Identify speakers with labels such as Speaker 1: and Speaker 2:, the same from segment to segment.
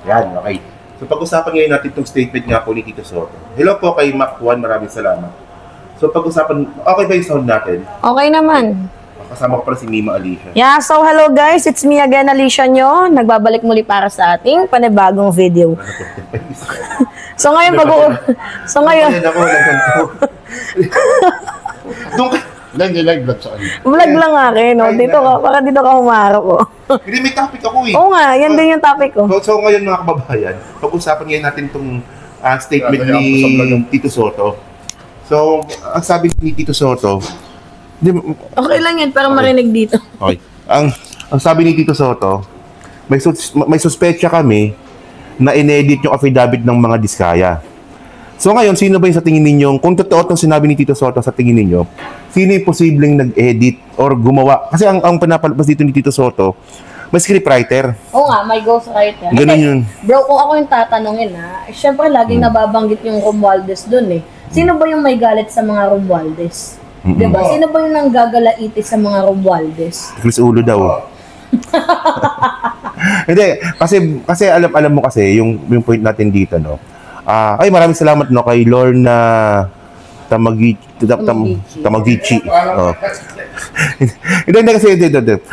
Speaker 1: Yan, okay. So pag-usapan ngayon natin itong statement nga po ni Tito Soto. Hello po kay Mac Juan, maraming salamat. So pag-usapan, okay ba yung sound natin?
Speaker 2: Okay naman.
Speaker 1: Kasama ko pala si Mima Alicia.
Speaker 2: Yeah, so hello guys, it's me again, Alicia nyo. Nagbabalik muli para sa ating panibagong video. So ngayon so ngayon
Speaker 1: ako, doon ka.
Speaker 3: Live vlog sa kanya.
Speaker 2: Vlog lang akin, no? Dito ka, baka dito ka humarap ko.
Speaker 1: Hindi, may topic ako eh.
Speaker 2: Oo nga, yan din yung topic ko.
Speaker 1: So ngayon mga kababayan, pag-usapan ngayon natin itong statement ni Tito Soto. So, ang sabi ni Tito Soto,
Speaker 2: okay lang yan, parang marinig dito.
Speaker 1: Okay. Ang sabi ni Tito Soto, may suspecha kami na inedit yung affidavit ng mga diskaya. So ngayon, sino ba yung sa tingin ninyo, kung totoo itong sinabi ni Tito Soto sa tingin ninyo, sino yung posibleng nag-edit or gumawa? Kasi ang pinapalabas dito ni Tito Soto, may scriptwriter.
Speaker 2: Oo nga, may ghostwriter.
Speaker 1: Ganun yun.
Speaker 2: Bro, kung ako yung tatanungin syempre laging nababanggit yung Romualdez dun eh. Sino ba yung may galit sa mga Romualdez? Diba? Sino ba yung nanggagalaiti sa mga Romualdez?
Speaker 1: Chris Ulo daw. Hindi, kasi alam mo kasi, yung point natin dito, no? Ay, maraming salamat no kay Lorna Tamagichi. Oh. Hindi kasi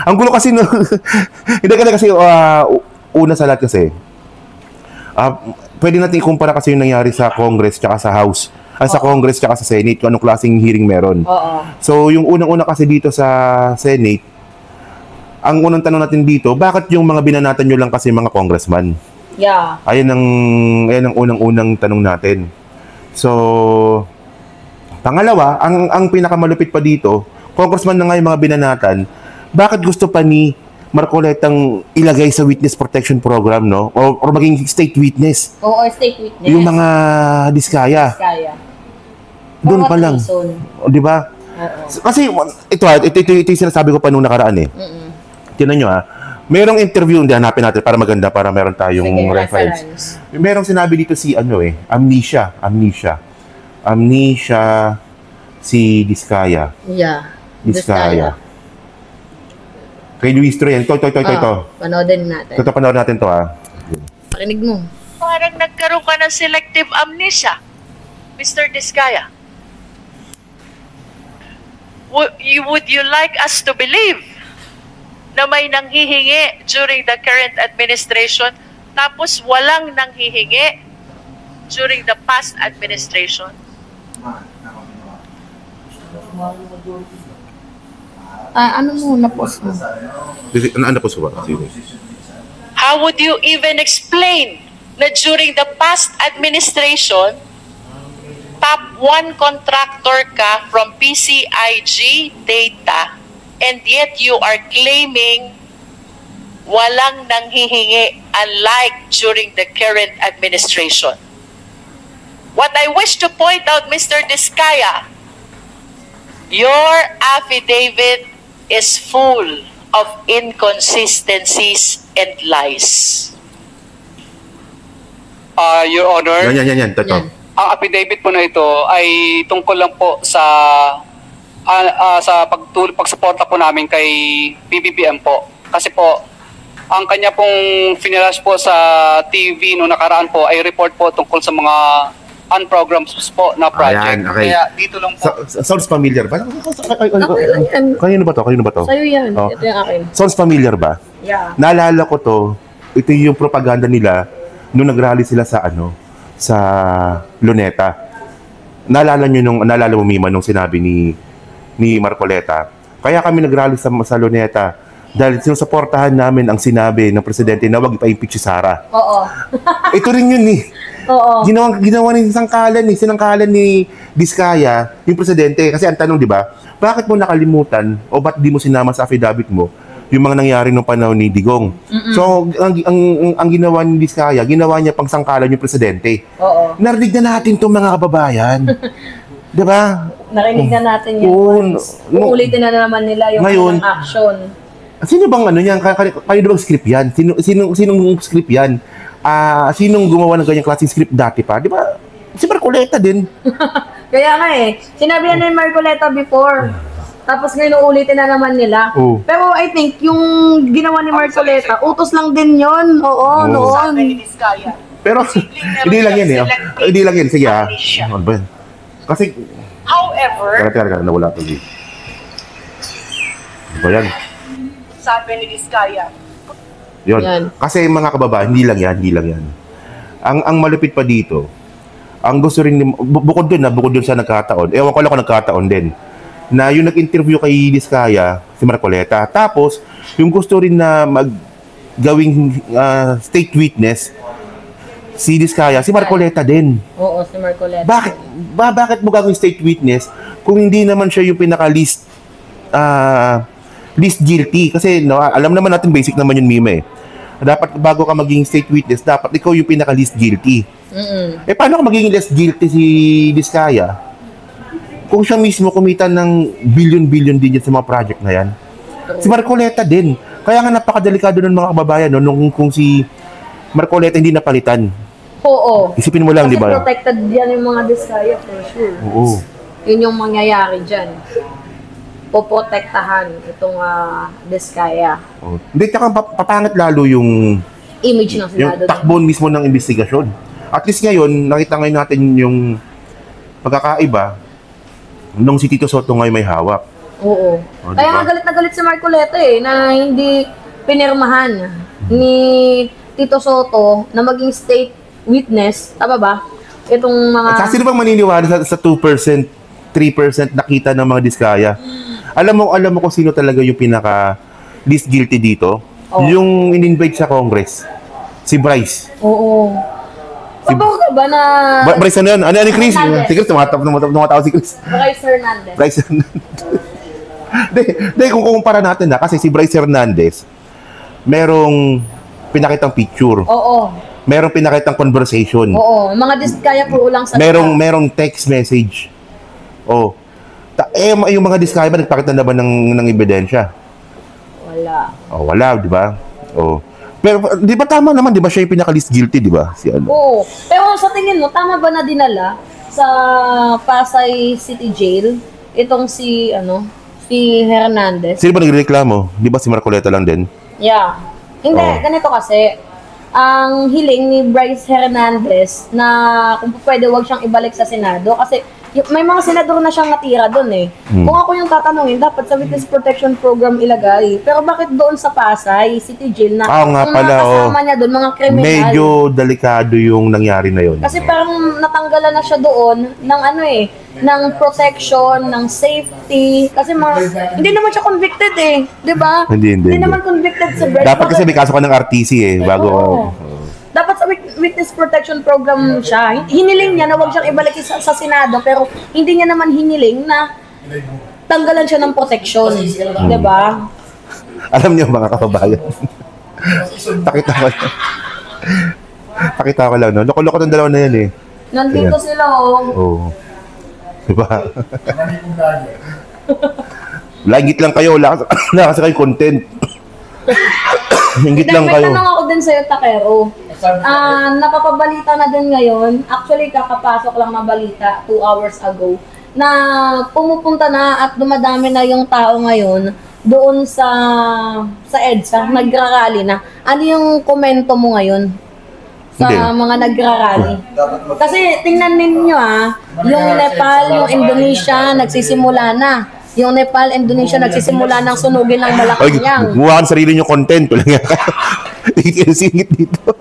Speaker 1: ang gulo kasi no. Hindi kasi una sa lahat kasi. Pwede natin ikumpara kasi yung nangyari sa Congress tsaka sa House. Sa Congress tsaka sa Senate, kung anong klaseng hearing meron. So, yung unang-una kasi dito sa Senate, ang unang tanong natin dito, bakit yung mga binanatan nyo lang kasi mga congressman?
Speaker 2: Yeah.
Speaker 1: Ayan ang unang-unang tanong natin. So, pangalawa, ang pinakamalupit pa dito, congressman na nga yung mga binanatan, bakit gusto pa ni Marcoletang ilagay sa witness protection program, no? Or maging state witness?
Speaker 2: Oo, state witness.
Speaker 1: Yung mga diskaya. Doon pa lang. Di ba? Kasi, ito yung sinasabi ko pa nung nakaraan eh. Tinan nyo merong interview, hindi hanapin natin para maganda, para meron tayong reference. Merong sinabi dito si Amnesia si Diskaya.
Speaker 2: Yeah.
Speaker 1: Diskaya. Kay Luis Troyan. Ito.
Speaker 2: Panoodin natin.
Speaker 1: Panoodin natin to
Speaker 2: Pakinig mo.
Speaker 4: Parang nagkaroon ka ng selective amnesia, Mr. Diskaya. Would you like us to believe na may nanghihingi during the current administration tapos walang nanghihingi during the past administration?
Speaker 2: Ano mo na-post mo?
Speaker 1: Ano po ba?
Speaker 4: How would you even explain na during the past administration, top 1 contractor ka from PCIG data, and yet you are claiming walang nanghihingi unlike during the current administration? What I wish to point out, Mr. Diskaya, your affidavit is full of inconsistencies and lies.
Speaker 5: Your Honor,
Speaker 1: Yan.
Speaker 5: ang affidavit po na ito ay tungkol lang po sa pagsuporta po namin kay PBBM po. Kasi po, ang kanya pong finilash po sa TV noong nakaraan po ay report po tungkol sa mga unprogrammed po na project.
Speaker 1: Ayan, okay.
Speaker 5: Kaya dito lang po.
Speaker 1: Sounds familiar ba? Kanino ba to?
Speaker 2: Sa'yo yan. Ito yung akin.
Speaker 1: Sounds familiar ba?
Speaker 2: Yeah.
Speaker 1: Naalala ko to, ito yung propaganda nila nung nag-rally sila sa Luneta. Naalala mo Mima nung sinabi ni Marcoleta. Kaya kami nag-rally sa Luneta dahil sinusuportahan namin ang sinabi ng presidente na wag ipa-impeach si Sara.
Speaker 2: Oo.
Speaker 1: Ito rin yun
Speaker 2: Oo.
Speaker 1: Ginawa ni sinangkalan ni Diskaya, yung presidente. Kasi ang tanong, di ba, bakit mo nakalimutan o ba't di mo sinama sa affidavit mo yung mga nangyari nung panahon ni Digong? So, ang ginawa ni Diskaya, ginawa niya pang sangkalan yung presidente.
Speaker 2: Oo.
Speaker 1: Narinig na natin itong mga kababayan. Di ba?
Speaker 2: Narinig na natin yun. Uulitin na naman nila yung
Speaker 1: ngayon,
Speaker 2: action.
Speaker 1: Sino bang yan? Kayo bang script yan? Sinong script yan? Sinong gumawa ng ganyang klaseng script dati pa? Di ba? Si Marcoleta din.
Speaker 2: Kaya nga sinabi na ni Marcoleta before. Tapos ngayon uulitin na naman nila.
Speaker 1: Oo.
Speaker 2: Pero I think yung ginawa ni Marcoleta, utos lang din yon. Oo, noon.
Speaker 4: Sabi ni Vizcaya.
Speaker 1: Pero, hindi lang yan eh. Hindi lang yan. Sige Ano ba yan? Kasi,
Speaker 4: However,
Speaker 1: kaya nawala to dito. Ano ba yan?
Speaker 4: sabi ni Vizcaya,
Speaker 1: Yun.
Speaker 2: Yan.
Speaker 1: Kasi mga kababayan, hindi lang yan. Ang malupit pa dito, ang gusto rin, bukod dun sa nagkataon, ewan ko lang kung nagkataon din, na yung nag-interview kay Vizcaya, si Marcoleta, tapos yung gusto rin na gawing state witness, si Vizcaya, si Marcoleta din.
Speaker 2: Oo, si Marcoleta.
Speaker 1: Bakit mo gagawing state witness kung hindi naman siya yung pinaka-least guilty? Kasi no, alam naman natin basic naman yung meme eh. Dapat bago ka maging state witness, dapat ikaw yung pinaka-least guilty. Eh paano ka magiging less guilty si Vizcaya kung siya mismo kumita ng billion-billion din sa mga project na yan? Si Marcoleta din. Kaya nga napakadelikado ng mga kababayan no, kung si Marcoleta hindi napalitan.
Speaker 2: Oo.
Speaker 1: Isipin mo lang, di
Speaker 2: Kasi
Speaker 1: ba?
Speaker 2: protected yan yung mga Vizcaya for sure.
Speaker 1: Oo.
Speaker 2: Yun yung mangyayari dyan. Poprotektahan itong Vizcaya.
Speaker 1: Oh. Hindi, tsaka papangit lalo yung
Speaker 2: Image ng Senado.
Speaker 1: takbo mismo ng investigasyon. At least ngayon, nakita ngayon natin yung pagkakaiba nung si Tito Soto ngayon may hawak.
Speaker 2: Oo.
Speaker 1: Oh,
Speaker 2: Kaya
Speaker 1: diba?
Speaker 2: nga galit na galit si Marcoleta na hindi pinirmahan ni Tito Soto na maging state witness. Tama ba? Itong mga...
Speaker 1: At saka sino bang maniniwala sa 2%, 3% nakita ng mga Vizcaya? Alam mo kung sino talaga yung pinaka least guilty dito?
Speaker 2: Oh.
Speaker 1: Yung in-invite sa Congress. Si Bryce.
Speaker 2: Oo. Pabaw ka ba na...
Speaker 1: Bryce ano yan? Ano yan ni Chris?
Speaker 2: Hernandez.
Speaker 1: Si Chris, tumatawa si Chris.
Speaker 2: Bryce Hernandez.
Speaker 1: Bryce Hernandez. Hindi, kung kumpara natin kasi si Bryce Hernandez, merong pinakitang picture.
Speaker 2: Oo.
Speaker 1: Merong pinakitang conversation.
Speaker 2: Oo. Mga Vizcaya puro lang sa...
Speaker 1: Merong text message. Oh. Yung mga Vizcaya ba nagpakita na ba ng ebidensya?
Speaker 2: Wala.
Speaker 1: Oh, wala, di ba? Oh. Pero di ba tama naman, di ba siya yung pinaka-least guilty, di ba? Si ano?
Speaker 2: Oo. Pero sa tingin mo, tama ba na dinala sa Pasay City Jail itong si Hernandez?
Speaker 1: Sino ba nagreklamo? Di ba si Marcoleta lang din?
Speaker 2: Yeah. Hindi,
Speaker 1: Oh.
Speaker 2: ganito kasi, ang hiling ni Bryce Hernandez na kung pwede wag siyang ibalik sa Senado kasi may mga senador na siyang natira doon eh. Kung ako yung tatanungin, dapat sa Witness Protection Program ilagay. Pero bakit doon sa Pasay City Jail na
Speaker 1: Oo nga
Speaker 2: ang
Speaker 1: pala,
Speaker 2: mga kasama niya doon, mga kriminal?
Speaker 1: Medyo delikado yung nangyari na yun.
Speaker 2: Kasi parang natanggalan na siya doon ng ng protection, ng safety. Kasi hindi naman siya convicted eh. Di ba?
Speaker 1: Hindi.
Speaker 2: naman convicted sa Bryce.
Speaker 1: Dapat kasi may kaso ka ng RTC eh, bago...
Speaker 2: Oo. Dapat sa Witness Protection Program siya. Hiniling niya na wag siyang ibalik sa Senado, pero hindi niya naman hiniling na tanggalan siya ng protection. Di ba?
Speaker 1: Alam niyo mga kababayan. Pakita ko lang, no? Loko-loko ng dalawa na yan eh.
Speaker 2: Nandito
Speaker 1: Ayan.
Speaker 2: sila
Speaker 1: Oo. Diba? Langit lang kayo, wala kasi kayo content. Hingit lang
Speaker 2: May
Speaker 1: kayo.
Speaker 2: tanong ako din sa'yo, Takero. Napapabalita na din ngayon, actually kakapasok lang na balita 2 hours ago, na pumupunta na at dumadami na yung tao ngayon doon sa EDSA, nagrarally na. Ano yung komento mo ngayon sa
Speaker 1: Hindi.
Speaker 2: mga nagrarally? Kasi tingnan ninyo yung Nepal, yung Indonesia, nagsisimula na. Yung Nepal, Indonesia, nagsisimula ng sunugin ng
Speaker 1: Ay,
Speaker 2: Malacanang.
Speaker 1: gumawa ka ng sarili nyo content. Wala nga kayo. Singit dito.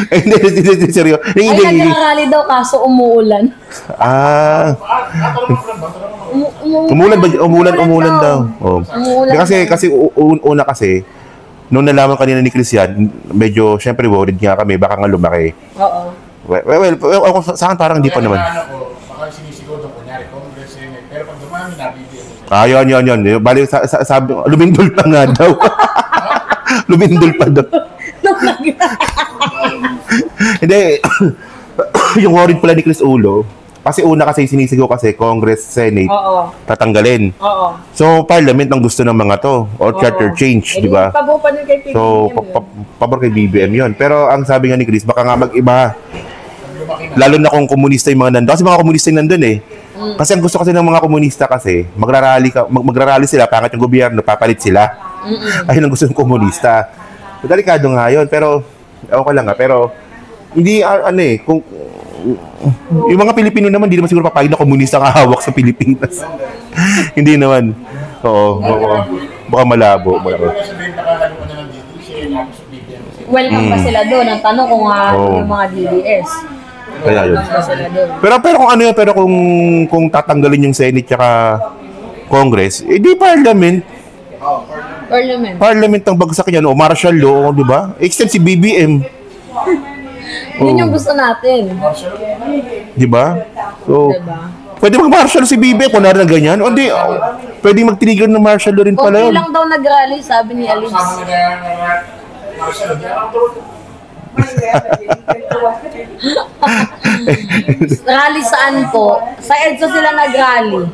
Speaker 1: Hindi, seryo.
Speaker 2: Ay, nagrarally daw kaso umuulan.
Speaker 1: Umulan daw. Oh.
Speaker 2: Umuulan
Speaker 1: Kasi una kasi nung nalaman kanina ni Christian, medyo syempre worried nga kami baka nga lumaki.
Speaker 2: Oo.
Speaker 1: Well, sa akin parang hindi pa naman.
Speaker 3: Baka sinisigaw doon, kunyari, Congress, Senate. Pero pag dumami, nabibigyan.
Speaker 1: Yun. Bali, sabi, lumindol pa nga daw. Lumindol pa daw. Hindi, yung worried pala ni Chris Ulo, kasi una kasi sinisigaw kasi Congress, Senate,
Speaker 2: Oo.
Speaker 1: tatanggalin.
Speaker 2: Oo.
Speaker 1: So, Parliament ang gusto ng mga to, or charter change, di ba?
Speaker 2: Pabo pa din kay PBBM
Speaker 1: So, pabor kay BBM yun. Pero ang sabi nga ni Chris, baka nga mag-iba. Lalo na kung komunista yung mga nandun. Kasi mga komunista yung nandun eh. Kasi ang gusto kasi ng mga komunista kasi, magrarally sila, pangat yung gobyerno, papalit sila. Ayun ang gusto ng komunista. Delikado nga yun, pero, okay lang nga, pero, hindi, kung, yung mga Pilipino naman, hindi naman siguro papayag na komunista ang hawak sa Pilipinas. Hindi naman. Oo, baka malabo.
Speaker 3: Sabihin nakahalo ka na ng DDS, tapos BBM.
Speaker 2: Welcome pa sila doon. Ang tanong kung yung mga DDS.
Speaker 1: Kaya yun.
Speaker 2: Welcome pa sila doon.
Speaker 1: Pero kung ano yun, pero kung tatanggalin yung Senate tsaka Congress, di Parliament. Parliament ang bagsak yan, o martial law, di ba? Extend si BBM.
Speaker 2: Yun yung gusto natin.
Speaker 1: Di ba? So,
Speaker 2: Diba?
Speaker 1: pwede mag-martial si BBM kung narin na ganyan. O di, pwede mag-trigger ng martial law rin pala
Speaker 2: Okay
Speaker 1: yun.
Speaker 2: lang daw nag-rally, sabi ni Alice.
Speaker 3: Kasama na Marcelo, di alam to.
Speaker 2: Rally saan po? Sa EDSA sila nag-rally.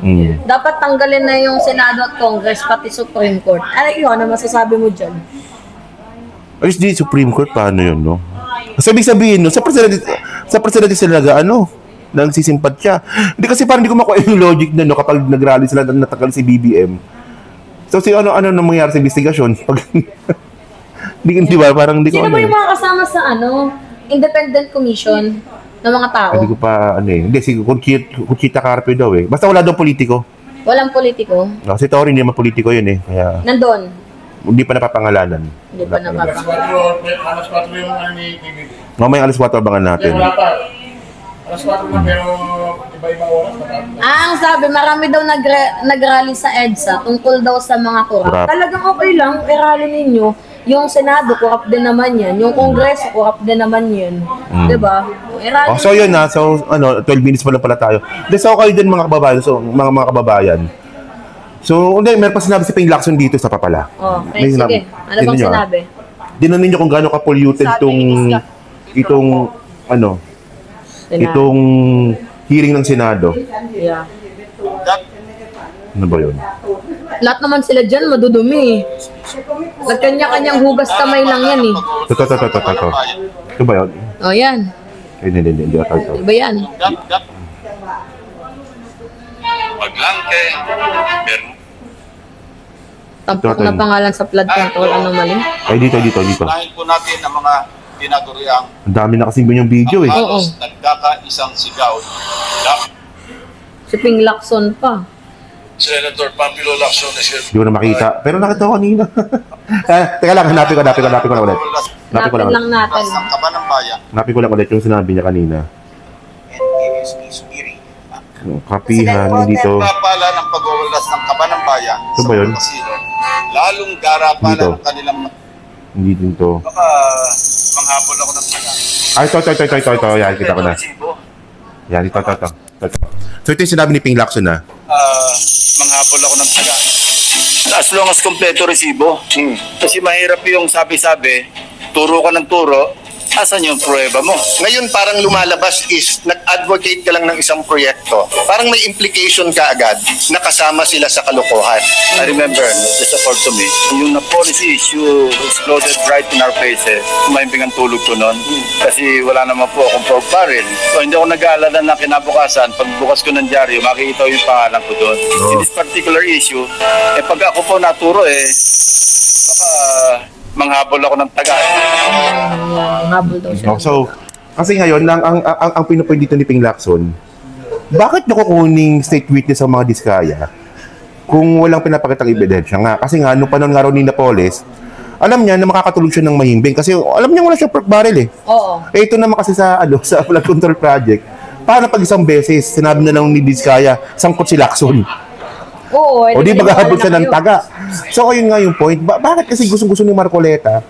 Speaker 2: Dapat tanggalin na yung Senado at Congress, pati Supreme Court. Ano yun? Ano masasabi mo dyan?
Speaker 1: At least di Supreme Court, paano yun, no? Kasi ibig sabihin, no, sa presidente sila nagsisimpat siya. Hindi kasi parang hindi ko makuha yung logic na, no, kapag nag-rally sila natagal si BBM. So, ano nangyayari sa investigasyon? Pag di ba? Parang hindi ko
Speaker 2: Sino ba yung mga kasama sa independent commission ng mga tao?
Speaker 1: Hindi ko pa, hindi, si Conchita Carpio daw eh. Basta wala daw politiko.
Speaker 2: Walang politiko?
Speaker 1: No, si Tory hindi naman politiko yun eh. Kaya,
Speaker 2: Nandun?
Speaker 1: hindi pa napapangalanan.
Speaker 2: Hindi pa napapangalanan.
Speaker 3: Alas 4 yung TV.
Speaker 1: Mamayang alas 4 abangan natin.
Speaker 3: Wala pa. Alas 4 na pero iba-ibang oras na.
Speaker 2: Ang sabi, marami daw nag-rally sa EDSA tungkol daw sa mga korap.
Speaker 1: Corrupt.
Speaker 2: Talagang okay lang, i-rally ninyo. Yung Senado, corrupt din naman yan. Yung Kongreso, corrupt din naman yan. Diba? I-rally
Speaker 1: So yun na. So 12 minutes pa lang pala tayo. So kayo din mga kababayan. So mga kababayan. So meron pa sinabi si Ping Lacson dito sa papala.
Speaker 2: Okay, sige. Ano bang sinabi?
Speaker 1: Dinan niyo kung gaano ka-polluted itong hearing ng Senado.
Speaker 2: Yeah.
Speaker 1: Ano ba yun?
Speaker 2: Lahat naman sila dyan, madudumi. Nagkanya-kanyang hugas kamay lang yan eh.
Speaker 1: Ito. Ito ba yun?
Speaker 2: O yan.
Speaker 1: Hindi. Ito.
Speaker 2: Diba yan?
Speaker 6: Paglangke,
Speaker 2: Tampok na pangalan sa flood control anomaly.
Speaker 1: Ay, dito.
Speaker 6: unahin po natin ang mga tinaguriang
Speaker 1: Ang dami na kasing ganyang video eh.
Speaker 6: halos nagkakaisang sigaw.
Speaker 2: Si Ping Lacson pa.
Speaker 6: Senator Pampilo Lacson is here.
Speaker 1: Hindi ko na makita. Pero nakita ko kanina. Teka lang, hanapin ko na ulit.
Speaker 2: Napin lang natin.
Speaker 6: Ang kaba ng bayan.
Speaker 1: Hanapin ko lang ulit yung sinabi niya kanina. Kapihan, dito.
Speaker 6: Darapala ng pagwawalas ng kaba ng bayan
Speaker 1: Ito ba yun?
Speaker 6: kasino, lalong darapala
Speaker 1: Dito.
Speaker 6: ng kanilang
Speaker 1: Hindi din to.
Speaker 6: baka manghabol ako ng taga.
Speaker 1: Ay, ito. Yan, kita ko na. Yan, ito. So ito yung sinabi ni Ping Lacson na.
Speaker 6: Manghabol ako ng taga. As long as kompleto resibo. Kasi mahirap yung sabi-sabi, turo ka ng turo, asan yung pruweba mo?
Speaker 7: Ngayon parang lumalabas is nag-advocate ka lang ng isang proyekto. Parang may implication ka agad na kasama sila sa kalokohan.
Speaker 6: I remember, just afford to me, yung na policy issue exploded right in our faces. Kumahimbing ang tulog ko nun. Kasi wala naman po akong pork barrel. So hindi ako nag-aalala na kinabukasan. Pagbukas ko ng dyaryo, makikita ko yung pangalan ko doon. In this particular issue, pag ako po naturo baka manghabol ako ng taga.
Speaker 2: Habol daw siya.
Speaker 1: So, kasi ngayon, ang pinupoint dito ni Ping Lacson, bakit nakukuning state witness ang mga diskaya kung walang pinapakitang ebidensya nga? Kasi nga, nung panahon nga raw ni Napoles, alam niya na makakatulog siya ng mahimbing kasi alam niya wala siya pork barrel eh.
Speaker 2: Oo.
Speaker 1: Ito naman kasi sa flood control project, paano pag isang beses, sinabi na lang ni Diskaya, sangkot si Lacson.
Speaker 2: Oo.
Speaker 1: O di maghahabol siya ng taga. So ayun nga yung point. Bakit kasi gusto ni Marcoleta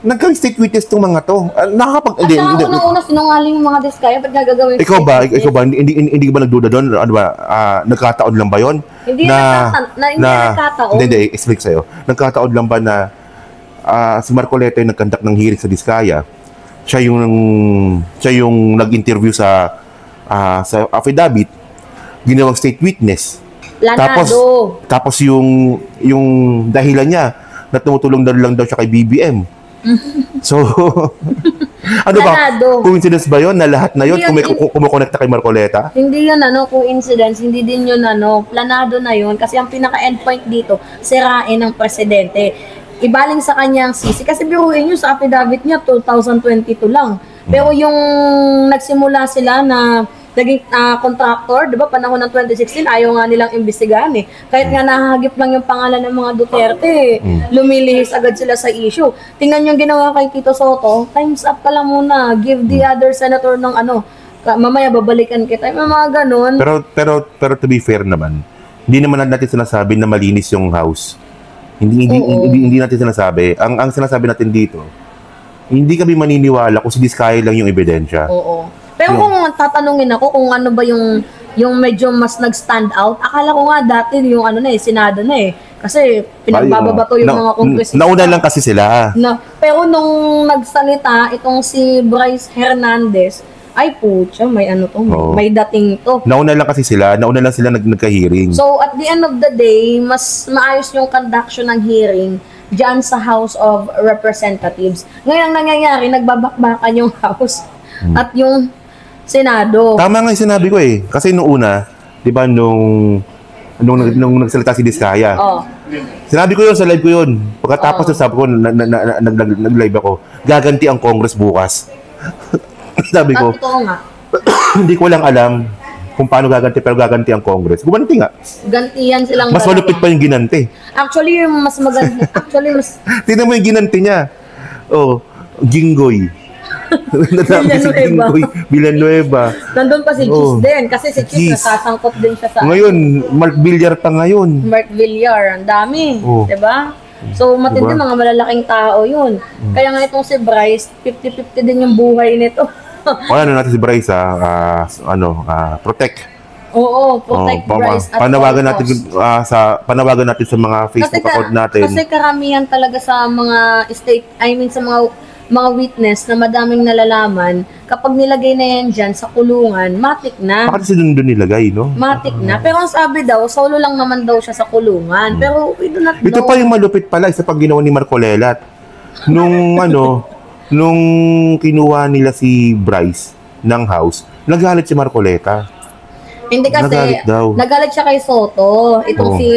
Speaker 1: nagka-state witness tong mga to?
Speaker 2: At saka unang-una sinungaling yung mga diskaya, ba't gagawin?
Speaker 1: Ikaw ba, hindi ba nagduda doon? Ano ba, nagkataon lang ba yon?
Speaker 2: Hindi nagkataon.
Speaker 1: Hindi, explain sa'yo. Nagkataon lang ba na si Marcoleta yung nagkandak ng hearing sa Diskaya? Siya yung nag-interview sa affidavit, ginawang state witness. Tapos yung dahilan niya na tumutulong lang daw siya kay BBM. So Ano ba?
Speaker 2: Planado.
Speaker 1: Coincidence ba yun na lahat na yun
Speaker 2: Hindi yun,
Speaker 1: kumukonekta kay Marcoleta?
Speaker 2: Hindi yun coincidence, hindi din yun planado na yun kasi ang pinaka-endpoint dito, sirain ng presidente. Ibaling sa kanyang sisi kasi biruin nyo sa affidavit niya 2022 lang. Pero yung nagsimula sila na naging contractor, 'di ba? Panahon ng 2016 ayaw nga nilang imbestigahan eh. Kahit nga nahahagip lang yung pangalan ng mga Duterte, lumilihis agad sila sa issue. Tingnan yung ginawa kay Tito Soto, times up ka lang muna, give the other senator ng mamaya babalikan kita. May mga ganun.
Speaker 1: Pero to be fair naman, hindi naman natin sinasabi na malinis yung house. Hindi natin sinasabi. Ang sinasabi natin dito, hindi kami maniniwala kung si Diskaya lang yung ebidensya.
Speaker 2: Oo. Pero kung tatanungin ako kung ano ba yung medyo mas nag-stand out, akala ko nga dati yung Senado na eh. Kasi pinagbababato yung mga kongresista.
Speaker 1: Nauna lang kasi sila.
Speaker 2: Pero nung nagsalita itong si Bryce Hernandez, ay putya, may may dating to.
Speaker 1: Nauna lang kasi sila, nagka-hearing.
Speaker 2: So at the end of the day, mas maayos yung conduction ng hearing dyan sa House of Representatives. Ngayon ang nangyayari, nagbabakbakan yung House at yung Senado.
Speaker 1: Tama nga yung sinabi ko eh. Kasi nung una, di ba, nung nagsalita si Diskaya, sinabi ko yun, sa live ko yun. Pagkatapos sabi ko, nag-live ako, gaganti ang Congress bukas. Sabi ko, hindi ko lang alam kung paano gaganti, pero gaganti ang Congress. Gumanti nga.
Speaker 2: Gantiyan silang
Speaker 1: mas malupit pa yung ginanti.
Speaker 2: Actually, yung mas maganda.
Speaker 1: Tingnan mo yung ginanti niya. Jinggoy. Villanueva.
Speaker 2: Nandun pa si Cheese din. Kasi si Cheese nasasangkot din siya sa...
Speaker 1: Ngayon, Mark Villar pa ngayon.
Speaker 2: Mark Villar. Ang dami. Diba? So, matindi mga malalaking tao yun. Kaya nga itong si Bryce, 50-50 din yung buhay nito.
Speaker 1: Natin si Bryce, protect.
Speaker 2: Oo, protect Bryce at
Speaker 1: panawagan natin sa mga Facebook account natin.
Speaker 2: Kasi karamihan talaga sa mga sa mga witness na madaming nalalaman, kapag nilagay na yan dyan sa kulungan, matik na.
Speaker 1: Bakit sila doon nilagay, no?
Speaker 2: Matik na. Pero ang sabi daw, solo lang naman daw siya sa kulungan. Pero we do not know.
Speaker 1: Ito pa yung malupit pala, isa pag ginawa ni Marcolelat. Nung kinuha nila si Bryce ng house, nagalit si Marcoleta.
Speaker 2: Hindi kasi, nagalit siya kay Soto.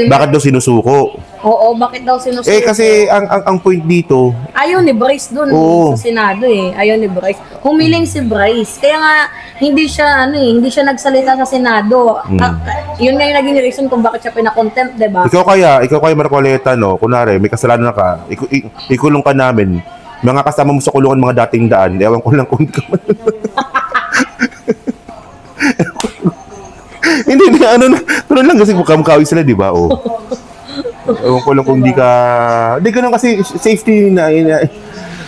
Speaker 1: Bakit daw sinusuko?
Speaker 2: Oo, bakit daw sinusuko?
Speaker 1: Kasi ang point dito,
Speaker 2: ayaw ni Bryce dun sa Senado eh. Ayaw ni Bryce. Humiling si Bryce. Kaya nga, hindi siya nagsalita sa Senado. Yun nga yung naging reason kung bakit siya pinakontempt, diba?
Speaker 1: Ikaw kaya Marcoleta, no? Kunwari, may kasalanan ka, ikulong ka namin. Mga kasama mo sa kulungan mga dating daan. Ewan ko lang kung hindi, lang kasi kamkawi sila, di ba? Ewan ko lang kung hindi ganun kasi safety na.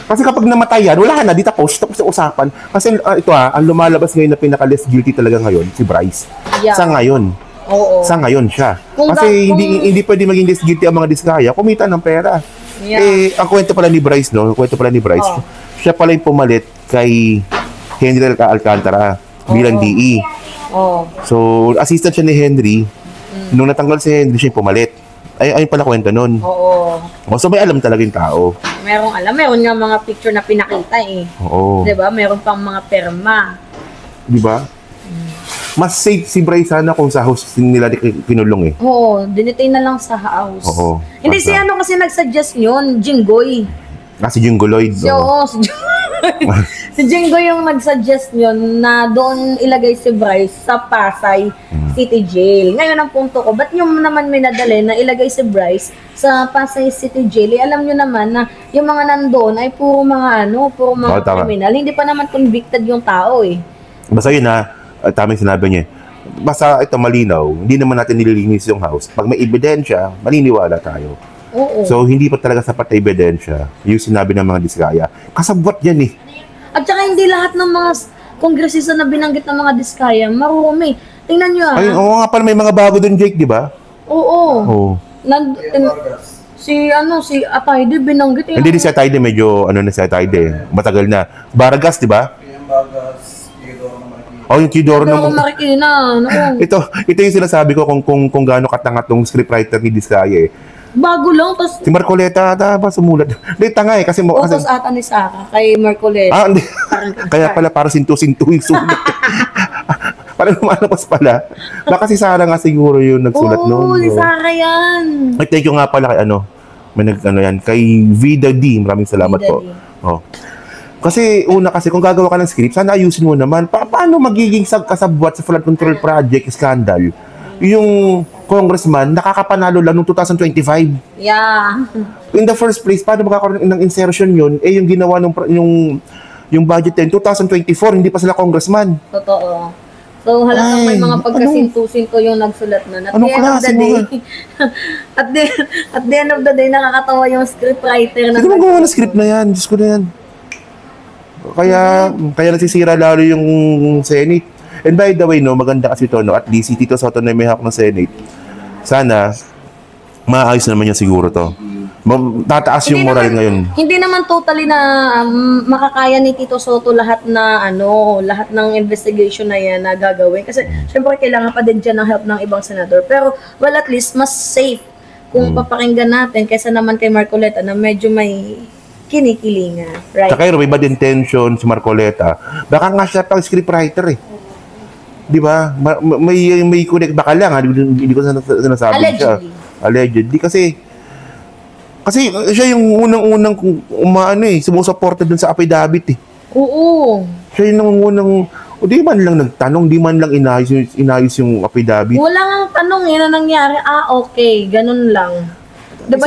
Speaker 1: Kasi kapag namatay yan, wala na, di tapos sa usapan. Kasi ang lumalabas ngayon na pinaka-less guilty talaga ngayon, si Bryce.
Speaker 2: Yeah.
Speaker 1: Sa ngayon.
Speaker 2: Oo.
Speaker 1: Sa ngayon siya. Kasi hindi pwede maging less guilty ang mga Diskaya, kumita ng pera. Yeah. Ang kwento pala ni Bryce, siya pala yung pumalit kay Henry Alcantara bilang DE. So, assistant siya ni Henry. Nung natanggal si Henry, siya yung pumalit. Ayun pala kwento nun.
Speaker 2: Oo.
Speaker 1: So, may alam talaga yung tao.
Speaker 2: Merong alam. Meron nga mga picture na pinakita eh.
Speaker 1: Oo.
Speaker 2: Diba? Meron pang mga perma.
Speaker 1: Diba? Mas safe si Bryce sana kung sa house nila kinulong eh.
Speaker 2: Oo. Dinitay na lang sa house.
Speaker 1: Oo.
Speaker 2: Hindi si kasi nagsuggest yun. Jinggoy.
Speaker 1: Si Jingo Lloyd.
Speaker 2: Si Jingo yung nagsuggest yun na doon ilagay si Bryce sa Pasay City Jail. Ngayon ang punto ko, ba't yung naman may nadali na ilagay si Bryce sa Pasay City Jail? Alam nyo naman na yung mga nandoon ay puro mga kriminal. Hindi pa naman convicted yung tao eh.
Speaker 1: Basta yun tamang sinabi niya. Basta ito malinaw, hindi naman natin nililinis yung house. Pag may ebidensya, maniniwala tayo.
Speaker 2: Oo.
Speaker 1: So, hindi pa talaga sapat na ebidensya yung sinabi ng mga Diskaya. Kasabwat yan eh.
Speaker 2: At saka hindi lahat ng mga kongresista na binanggit ng mga Diskaya marumi. Tingnan nyo
Speaker 1: Oo nga pala, may mga bago dun, Jake, di ba?
Speaker 2: Oo. Si Atayde binanggit.
Speaker 1: Hindi si Atayde, medyo si Atayde. Matagal na. Vargas, di ba? Yung Teodoro ng
Speaker 2: Marikina.
Speaker 1: Ito yung sinasabi ko kung gaano katanga tong scriptwriter ni Diskaya eh.
Speaker 2: Bago lang, tapos
Speaker 1: Si Marcoleta ata ba sumulat? Hindi, tanga eh. Kasi,
Speaker 2: utos ata ni Saka kay Marcoleta.
Speaker 1: hindi. Kaya pala para sintu-sintu yung sulat. Parang lumalabas pala. Baka si Sarah nga siguro yung nagsulat noon.
Speaker 2: Oo, si Saka yan.
Speaker 1: Ay, thank you nga pala kay kay Vida D. Maraming salamat
Speaker 2: Vida
Speaker 1: po.
Speaker 2: D.
Speaker 1: Oh. Kasi kung gagawa ka ng script, sana ayusin mo naman. Paano magiging kasabwat sa flood control project scandal? Yung congressman nakakapanalo lang noong 2025.
Speaker 2: Yeah.
Speaker 1: In the first place, paano magkakaroon ng insertion yun? Yung ginawa yung budget din 2024, hindi pa sila congressman.
Speaker 2: Totoo. So, halatang may mga pagkasinto-sinto yung nagsulat nun. At
Speaker 1: Anong
Speaker 2: the end of
Speaker 1: klase
Speaker 2: the
Speaker 1: mo
Speaker 2: day, at the end of the day, nakakatawa yung scriptwriter na
Speaker 1: Hindi mo gawa ng script na yan. Diyos ko na yan. Kaya nasisira lalo yung Senate. And by the way, maganda kasi ito, at least si Tito Soto na may hawak ng Senate. Sana, maayos naman yan siguro to. Tataas yung moral ngayon.
Speaker 2: Hindi naman totally na makakaya ni Tito Soto lahat ng investigation na yan na gagawin. Kasi syempre kailangan pa din dyan ng help ng ibang senador. Pero well, at least mas safe kung papakinggan natin kaysa naman kay Marcoleta na medyo may kinikilinga. Right?
Speaker 1: Saka may bad intention si Marcoleta. Baka nga siya pang scriptwriter eh. Di ba? May connect baka lang ha. Hindi ko sinasabi siya. Allegedly. Kasi siya yung unang-unang sumusuporta dun sa affidavit eh.
Speaker 2: Oo.
Speaker 1: Siya yung unang di man lang nagtanong, di man lang inayos yung affidavit.
Speaker 2: Wala nga tanong na nangyari. Okay, ganun lang. Diba,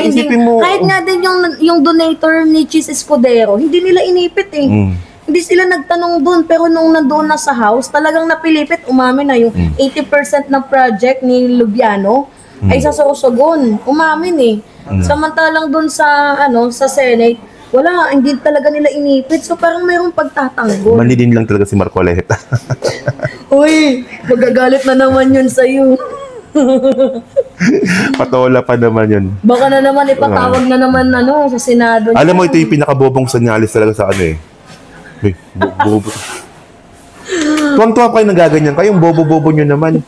Speaker 2: kahit nga din yung donator ni Cheese Escudero, hindi nila inipit eh. Hindi sila nagtanong doon, pero nung nandoon na sa house, talagang napilipit, umamin na yung 80% ng project ni Lubiano ay sa Sorsogon. Umamin eh. Samantalang doon sa Senate, wala, hindi talaga nila inipit. So parang mayroong pagtatanggol.
Speaker 1: Manilin lang talaga si Marcoleta.
Speaker 2: Uy, magagalit na naman yun sa'yo.
Speaker 1: Patola pa naman yun.
Speaker 2: Baka na naman ipatawag na naman sa Senado.
Speaker 1: Alam mo, ito yung pinakabobong sanyalis talaga sa bobo. Tuwang-tuwa kayo nagaganyan. Kayong bobo-bobo nyo naman.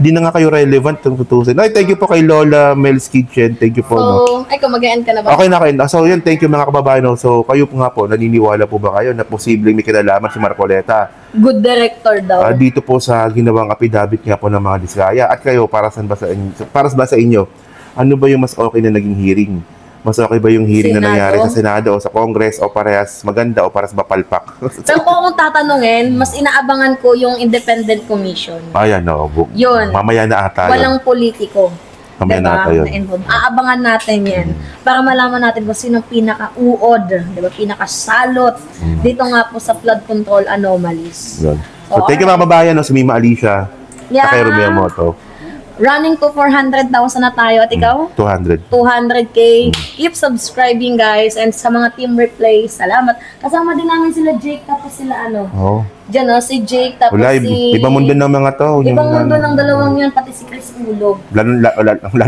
Speaker 1: Hindi na nga kayo relevant kung tutusin. Ay, thank you po kay Lola Mel's Kitchen. Thank you po.
Speaker 2: Mag-e-end ka na ba?
Speaker 1: Okay na kayo. So, yun, thank you mga kababayan. So, kayo po nga po, naniniwala po ba kayo na posibleng may kinalaman si Marcoleta?
Speaker 2: Good director daw.
Speaker 1: Dito po sa ginawang affidavit nga po ng mga Diskaya. At kayo, para ba sa inyo, ano ba yung mas okay na naging hearing? Mas okay ba yung hearing na nangyari sa Senado o sa Congress o parehas maganda o parehas mapalpak?
Speaker 2: Pero kung tatanungin, mas inaabangan ko yung independent commission.
Speaker 1: Ayan, no.
Speaker 2: Yun.
Speaker 1: Mamaya na ata yun.
Speaker 2: Walang politiko.
Speaker 1: Mamaya na ata yun.
Speaker 2: Aabangan natin yan. Para malaman natin kung sinong pinaka-uod, pinaka-salot dito nga po sa flood control anomalies.
Speaker 1: Yun. So, thank you mga kababayan, si Mima Alicia.
Speaker 2: Yeah.
Speaker 1: Kay Romeo Moto.
Speaker 2: Running to 400,000 na tayo. At ikaw?
Speaker 1: 200.
Speaker 2: 200K. Keep subscribing, guys. And sa mga team replay, salamat. Kasama din namin sila Jake, tapos sila Diyan, si Jake, tapos
Speaker 1: wala, ibang mundo ng mga to.
Speaker 2: Ibang mundo ng dalawang yan, pati si Chris Ulo.
Speaker 1: Lalo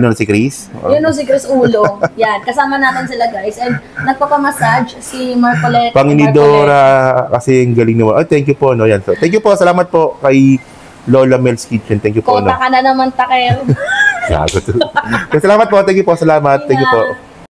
Speaker 1: na si Chris?
Speaker 2: Yun si Chris Ulo. Yan, kasama natin sila, guys. And nagpapamassage si Marcoleta.
Speaker 1: Panginidora, kasi ang galing naman. Thank you po. Yan. So, thank you po. Salamat po kay Lola Mel's Kitchen. Thank you po.
Speaker 2: Kota ka na naman, Taker.
Speaker 1: Salamat po. Thank you po. Salamat. Thank you po.